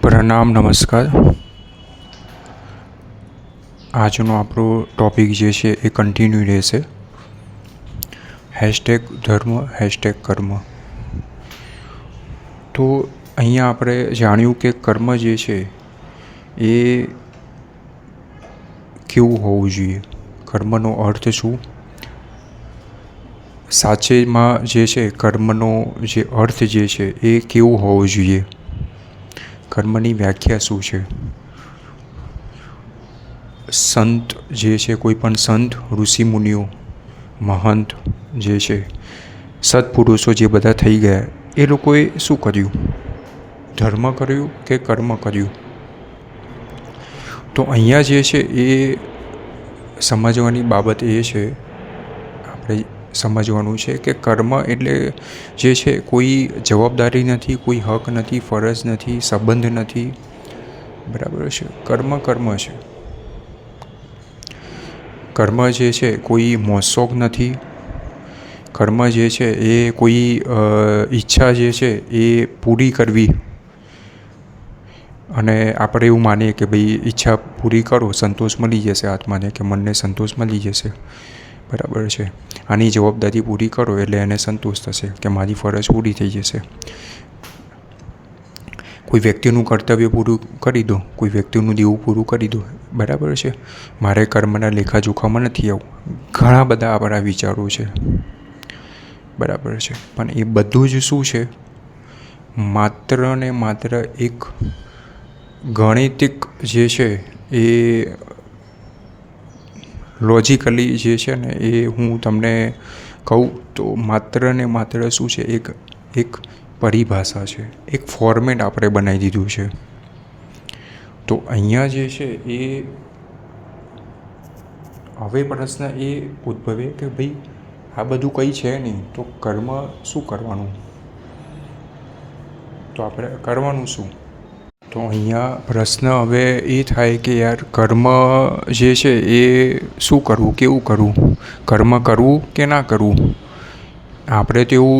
પ્રણામ, નમસ્કાર. આજનો આપણો ટૉપિક જે છે એ કન્ટિન્યુ રહેશે. #ધર્મ #કર્મ. તો અહીંયા આપણે જાણ્યું કે કર્મ જે છે એ કેવું હોવું જોઈએ, કર્મનો અર્થ શું, સાચેમાં જે છે કર્મનો જે અર્થ જે છે એ કેવું હોવો જોઈએ, કર્મની વ્યાખ્યા શું છે. સંત જે છે, કોઈ પણ સંત, ઋષિમુનિઓ, મહંત જે છે, સત્પુરુષો જે બધા થઈ ગયા, એ લોકોએ શું કર્યું, ધર્મ કર્યું કે કર્મ કર્યું. તો અહીંયા જે છે એ સમજવાની બાબત એ છે, આપણે સમજવાનું છે કે કર્મ એટલે જે છે કોઈ જવાબદારી નથી, કોઈ હક નથી, ફરજ નથી, સંબંધ નથી. બરાબર છે. કર્મ છે. કર્મ જે છે કોઈ મોજશોખ નથી. કર્મ જે છે એ કોઈ ઈચ્છા જે છે એ પૂરી કરવી, અને આપણે એવું માનીએ કે ભાઈ ઈચ્છા પૂરી કરો, સંતોષ મળી જશે આત્માને, કે મનને સંતોષ મળી જશે. બરાબર છે. આની જવાબદારી પૂરી કરો એટલે એને સંતોષ થશે કે મારી ફરજ પૂરી થઈ જશે. કોઈ વ્યક્તિનું કર્તવ્ય પૂરું કરી દો, કોઈ વ્યક્તિનું દેવું પૂરું કરી દો. બરાબર છે. મારે કર્મના લેખાજોખામાં નથી આવું. ઘણા બધા આપણા વિચારો છે. બરાબર છે. પણ એ બધું જ શું છે, માત્ર ને માત્ર એક ગણિતિક જે છે એ લોજિકલી જે છે ને એ હું તમને કહું તો માત્ર ને માત્ર શું છે, એક પરિભાષા છે, એક ફોર્મેટ આપણે બનાવી દીધું છે. તો અહીંયા જે છે એ હવે પ્રશ્ન એ ઉદ્ભવે કે ભાઈ આ બધું કંઈ છે નહીં, તો કર્મ શું કરવાનું, તો આપણે કરવાનું શું. તો અહીંયા પ્રશ્ન હવે એ થાય કે યાર કર્મ જે છે એ શું કરવું, કેવું કરવું, કર્મ કરવું કે ના કરવું. આપણે તો એવું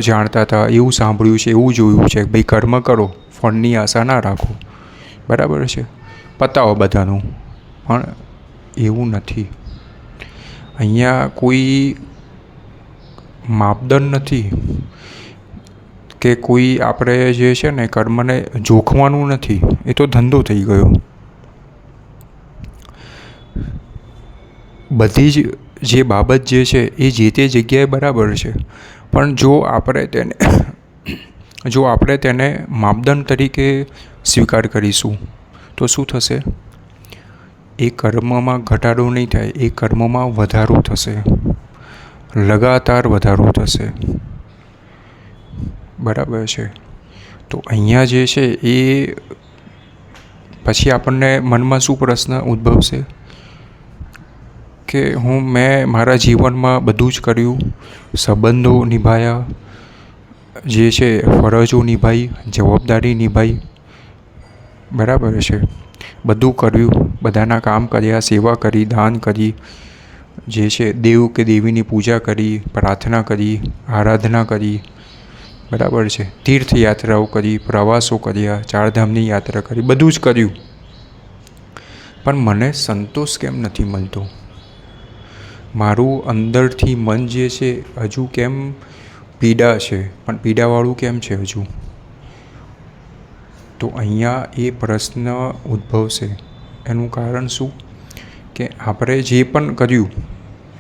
જાણતા હતા, એવું સાંભળ્યું છે, એવું જોયું છે કે ભાઈ કર્મ કરો, ફળની આશા ના રાખો. બરાબર છે. પતાવો બધાનું. પણ એવું નથી. અહીંયા કોઈ માપદંડ નથી કે કોઈ આપણે જે છે ને કર્મને જોખવાનું નથી. એ તો ધંધો થઈ ગયો. બધી જ જે બાબત જે છે એ જે તે જગ્યાએ બરાબર છે, પણ જો આપણે તેને માપદંડ તરીકે સ્વીકાર કરીશું તો શું થશે, એ કર્મમાં ઘટાડો નહીં થાય, એ કર્મમાં વધારો થશે, લગાતાર વધારો થશે. બરાબર છે. તો અહીંયા જે છે એ પછી આપણને મનમાં શું પ્રશ્ન ઉદ્ભવશે કે મેં મારા જીવનમાં બધું જ કર્યું, સંબંધો નિભાવ્યા, જે છે ફરજો નિભાવી, જવાબદારી નિભાવી. બરાબર છે. બધું કર્યું, બધાના કામ કર્યા, સેવા કરી, દાન કરી, જે છે દેવ કે દેવીની પૂજા કરી, પ્રાર્થના કરી, આરાધના કરી. બરાબર છે. તીર્થયાત્રાઓ કરી, પ્રવાસો કર્યા, ચારધામની યાત્રા કરી, બધું જ કર્યું. પણ મને સંતોષ કેમ નથી મળતો? મારું અંદરથી મન જે છે હજુ કેમ પીડા છે, પણ પીડાવાળું કેમ છે હજુ? તો અહીંયા એ પ્રશ્ન ઉદ્ભવશે. એનું કારણ શું કે આપણે જે પણ કર્યું,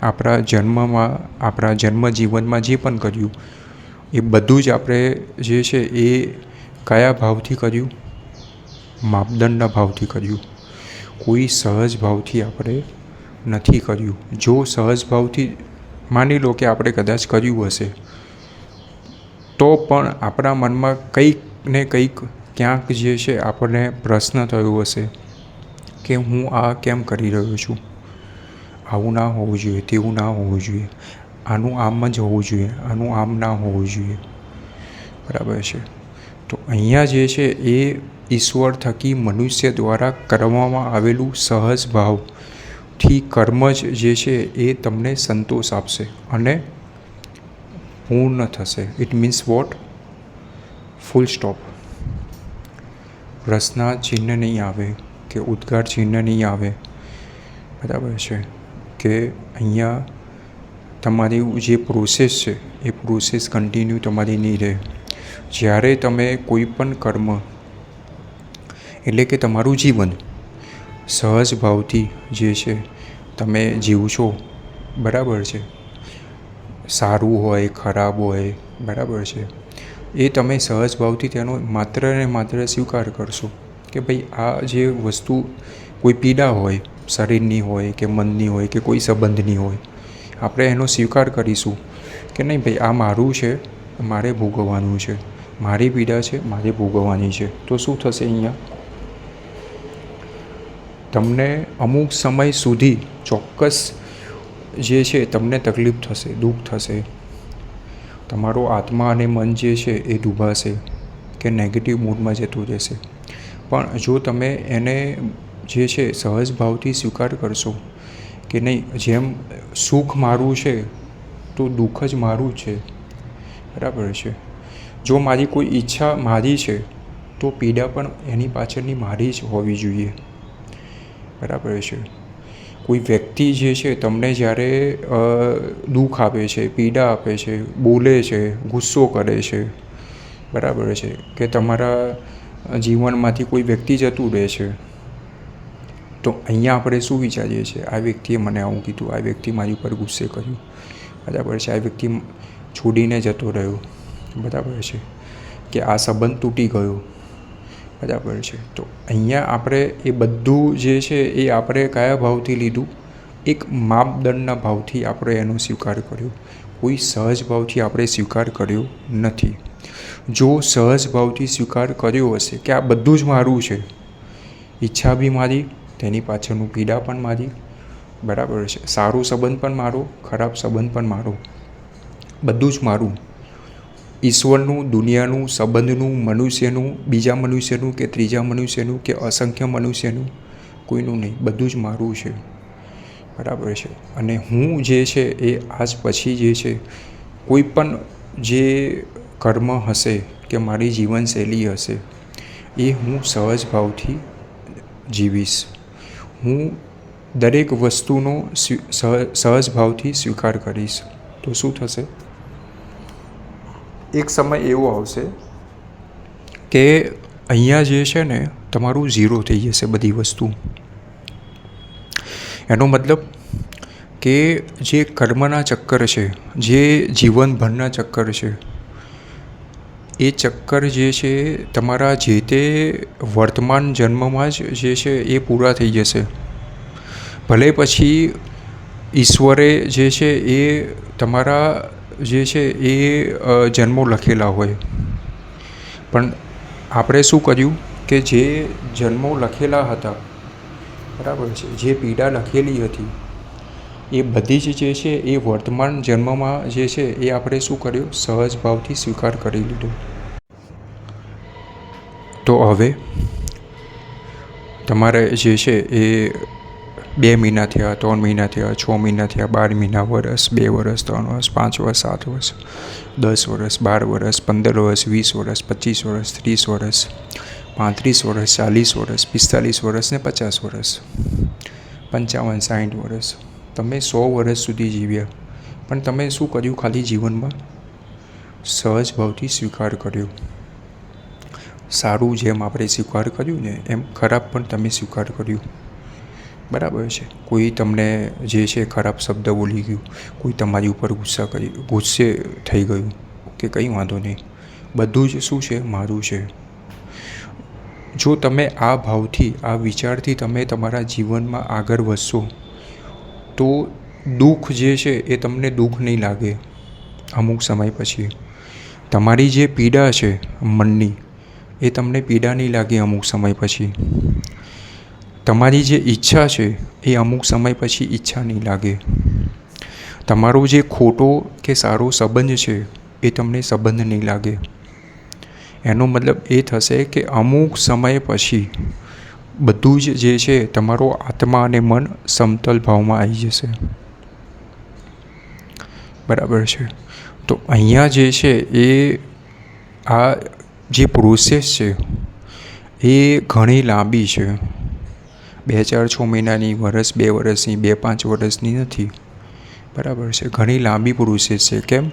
આપણા જન્મ જીવનમાં જે પણ કર્યું, એ બધું જ આપણે જે છે એ કયા ભાવથી કર્યું? માપદંડના ભાવથી કર્યું. કોઈ સહજ ભાવથી આપણે નથી કર્યું. જો સહજ ભાવથી માની લો કે આપણે કદાચ કર્યું હશે, તો પણ આપણા મનમાં કંઈક ને કંઈક ક્યાંક જે છે આપણને પ્રશ્ન થયો હશે કે હું આ કેમ કરી રહ્યો છું, આવું ના હોવું જોઈએ, તેવું ના હોવું જોઈએ, આનું આમ જ હોવું જોઈએ, આનું આમ ના હોવું જોઈએ. બરાબર છે. તો અહીંયા જે છે એ ઈશ્વર થકી મનુષ્ય દ્વારા કરવામાં આવેલું સહજ ભાવથી કર્મ જ જે છે એ તમને સંતોષ આપશે અને પૂર્ણ થશે. It means what? Full stop. પ્રશ્ન ચિહ્ન નહીં આવે કે ઉદ્ગાર ચિહ્ન નહીં આવે. બરાબર છે કે અહીંયા તમારી જે પ્રોસેસ છે એ પ્રોસેસ કન્ટિન્યુ તમારી નહીં રહે. જ્યારે તમે કોઈ પણ કર્મ એટલે કે તમારું જીવન સહજ ભાવથી જે છે તમે જીવશો, બરાબર છે, સારું હોય ખરાબ હોય, બરાબર છે, એ તમે સહજ ભાવથી તેનો માત્ર ને માત્ર સ્વીકાર કરશો કે ભાઈ આ જે વસ્તુ કોઈ પીડા હોય, શરીરની હોય કે મનની હોય કે કોઈ સંબંધની હોય, આપણે એનો સ્વીકાર કરીશું કે નહીં ભાઈ આ મારું છે, મારે ભોગવવાનું છે, મારી પીડા છે, મારે ભોગવવાની છે. તો શું થશે? અહીંયા તમને અમુક સમય સુધી ચોક્કસ જે છે તમને તકલીફ થશે, દુઃખ થશે, તમારો આત્મા અને મન જે છે એ ડૂબાશે કે નેગેટિવ મૂડમાં જતું રહેશે. પણ જો તમે એને જે છે સહજ ભાવથી સ્વીકાર કરશો કે નહીં, જેમ સુખ મારું છે તો દુઃખ જ મારું છે, બરાબર છે. જો મારી કોઈ ઈચ્છા મારી છે તો પીડા પણ એની પાછળની મારી જ હોવી જોઈએ, બરાબર છે. કોઈ વ્યક્તિ જે છે તમને જ્યારે દુઃખ આપે છે, પીડા આપે છે, બોલે છે, ગુસ્સો કરે છે, બરાબર છે, કે તમારા જીવનમાંથી કોઈ વ્યક્તિ જતું રહે છે, તો અહીંયા આપણે શું વિચારીએ છીએ? આ વ્યક્તિએ મને આવું કીધું, આ વ્યક્તિ મારી ઉપર ગુસ્સે કર્યું, બરાબર છે, આ વ્યક્તિ છોડીને જતો રહ્યો, બરાબર છે, કે આ સંબંધ તૂટી ગયો, બરાબર છે. તો અહીંયા આપણે એ બધું જે છે એ આપણે કયા ભાવથી લીધું? એક માપદંડના ભાવથી આપણે એનો સ્વીકાર કર્યો. કોઈ સહજ ભાવથી આપણે સ્વીકાર કર્યો નથી. જો સહજ ભાવથી સ્વીકાર કર્યો હશે કે આ બધું જ મારું છે, ઈચ્છા બી મારી, તેની પાછળનું પીડા પણ મારી, બરાબર છે, સારું સંબંધ પણ મારો, ખરાબ સંબંધ પણ મારો, બધું જ મારું, ઈશ્વરનું, દુનિયાનું, સંબંધનું, મનુષ્યનું, બીજા મનુષ્યનું કે ત્રીજા મનુષ્યનું કે અસંખ્ય મનુષ્યનું, કોઈનું નહીં, બધું જ મારું છે, બરાબર છે. અને હું જે છે એ આજ પછી જે છે કોઈ પણ જે કર્મ હશે કે મારી જીવનશૈલી હશે એ હું સહજ ભાવથી જીવીશ. હું દરેક વસ્તુનો સહજ ભાવથી સ્વીકાર કરીશ. તો શું થશે? એક સમય એવો આવશે કે અહીંયા જે છે ને તમારું ઝીરો થઈ જશે બધી વસ્તુ. એનો મતલબ કે જે કર્મના ચક્કર છે, જે જીવનભરના ચક્કર છે, એ ચક્કર જે છે તમારા જે તે વર્તમાન જન્મમાં જ જે છે એ પૂરા થઈ જશે. ભલે પછી ઈશ્વરે જે છે એ તમારા જે છે એ જન્મો લખેલા હોય, પણ આપણે શું કર્યું કે જે જન્મો લખેલા હતા, બરાબર છે, જે પીડા લખેલી હતી એ બધી જ જે છે એ વર્તમાન જન્મમાં જે છે એ આપણે શું કર્યું? સહજ ભાવથી સ્વીકાર કરી લીધો. તો હવે તમારે જે છે એ 2 મહિના થયા, 3 મહિના થયા, 6 મહિના થયા, 12 મહિના, વર્ષ, 2 વર્ષ, 3 વર્ષ, 5 વર્ષ, 7 વર્ષ, 10 વર્ષ, 12 વર્ષ, 15 વર્ષ, 20 વર્ષ, 25 વર્ષ, 30 વર્ષ, 35 વર્ષ, 40 વર્ષ, 45 વર્ષ ને 50 વર્ષ, 55, 60 વર્ષ, તમે 100 વર્ષ સુધી જીવ્યા. પણ તમે શું કર્યું? ખાલી જીવનમાં સહજ ભાવથી સ્વીકાર કર્યો. સારું જેમ આપણે સ્વીકાર કર્યું ને એમ ખરાબ પણ તમે સ્વીકાર કર્યું, બરાબર છે. કોઈ તમને જે છે ખરાબ શબ્દ બોલી ગયું, કોઈ તમારી ઉપર ગુસ્સે થઈ ગયું, કે કંઈ વાંધો નહીં, બધું જ શું છે? મારું છે. જો તમે આ ભાવથી, આ વિચારથી તમે તમારા જીવનમાં આગળ વધશો તો દુઃખ જે છે એ તમને દુઃખ નહીં લાગે. અમુક સમય પછી તમારી જે પીડા છે મનની, એ તમને પીડા નહીં લાગે. અમુક સમય પછી તમારી જે ઈચ્છા છે એ અમુક સમય પછી ઈચ્છા નહીં લાગે. તમારો જે ખોટો કે સારો સંબંધ છે એ તમને સંબંધ નહીં લાગે. એનો મતલબ એ થશે કે અમુક સમય પછી બધું જ જે છે તમારો આત્મા અને મન સમતલ ભાવમાં આવી જશે, બરાબર છે. તો અહીંયા જે છે એ આ જે પ્રોસેસ છે એ ઘણી લાંબી છે. 2-4-6 મહિનાની, વર્ષ 2 વર્ષની, 2-5 વર્ષની નથી. બરાબર છે. ઘણી લાંબી પ્રોસેસ છે. કેમ?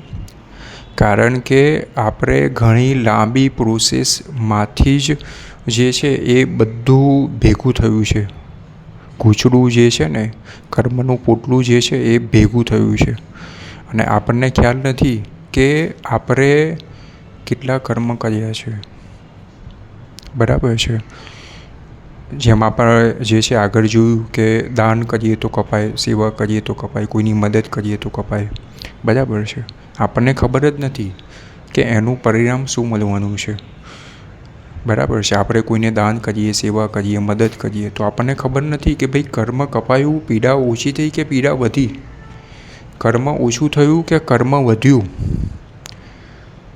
કારણ કે આપણે ઘણી લાંબી પ્રોસેસમાંથી જ જે છે એ બધું ભેગું થયું છે. ગૂંચળું જે છે ને, કર્મનું પોટલું જે છે એ ભેગું થયું છે. અને આપણને ખ્યાલ નથી કે આપણે કેટલા કર્મ કર્યા છે. બરાબર છે. જેમ આપણે જે છે આગળ જોયું કે દાન કરીએ તો કપાય, સેવા કરીએ તો કપાય, કોઈની મદદ કરીએ તો કપાય. બરાબર છે. આપણને ખબર જ નથી કે એનું પરિણામ શું મળવાનું છે. બરાબર છે. આપણે કોઈને દાન કરીએ, સેવા કરીએ, મદદ કરીએ તો આપણને ખબર નથી કે ભાઈ કર્મ કપાયું, પીડા ઓછી થઈ કે પીડા વધી, કર્મ ઓછું થયું કે કર્મ વધ્યું.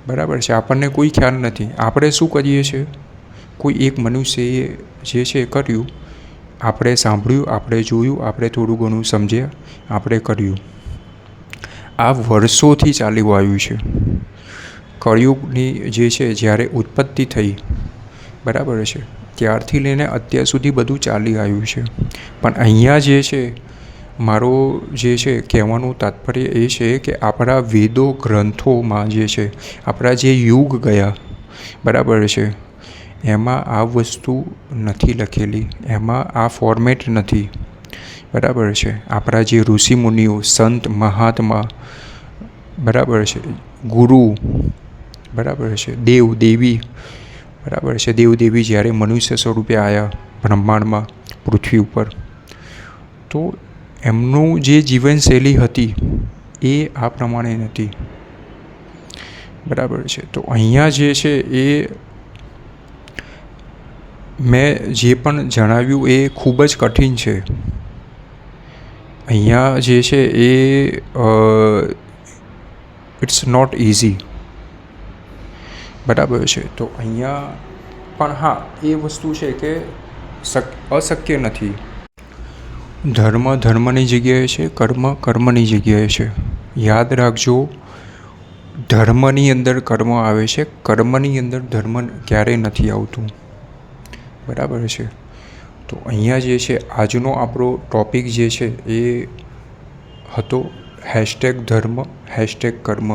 બરાબર છે. આપણને કોઈ ખ્યાલ નથી. આપણે શું કરીએ છીએ? કોઈ એક મનુષ્યએ જે છે કર્યું, આપણે સાંભળ્યું, આપણે જોયું, આપણે થોડું ઘણું સમજ્યા, આપણે કર્યું. આ વર્ષોથી ચાલ્યું આવ્યું છે. કળિયુગની જે છે જ્યારે ઉત્પત્તિ થઈ, બરાબર છે, ત્યારથી લઈને અત્યાર સુધી બધું ચાલી આવ્યું છે. પણ અહીંયા જે છે, મારો જે છે કહેવાનું તાત્પર્ય એ છે કે આપણા વેદો ગ્રંથોમાં જે છે, આપણા જે યુગ ગયા, બરાબર છે, એમાં આ વસ્તુ નથી લખેલી, એમાં આ ફોર્મેટ નથી. બરાબર છે. આપણા જે ઋષિમુનિઓ, સંત, મહાત્મા, બરાબર છે, ગુરુ, બરાબર છે, દેવ દેવી, બરાબર છે, દેવ દેવી જ્યારે મનુષ્ય સ્વરૂપે આવ્યા બ્રહ્માંડમાં, પૃથ્વી ઉપર, તો એમનું જે જીવનશૈલી હતી એ આ પ્રમાણે નથી. બરાબર છે. તો અહીંયા જે છે એ મેં જે પણ જણાવ્યું એ ખૂબ જ કઠિન છે. અહીંયા જે છે એ ઇટ્સ નોટ ઇઝી. બરાબર છે. તો અહીંયા પણ હા, એ વસ્તુ છે કે અશક્ય નથી. ધર્મ ધર્મની જગ્યાએ છે, કર્મ કર્મની જગ્યાએ છે. યાદ રાખજો, ધર્મની અંદર કર્મ આવે છે, કર્મની અંદર ધર્મ ક્યારેય નથી આવતું. બરાબર છે. તો અહીંયા જે છે આજનો આપણો ટૉપિક જે છે એ હતો #ધર્મ #કર્મ.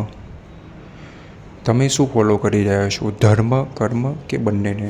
તમે શું ફોલો કરી રહ્યા છો? ધર્મ, કર્મ કે બંનેને?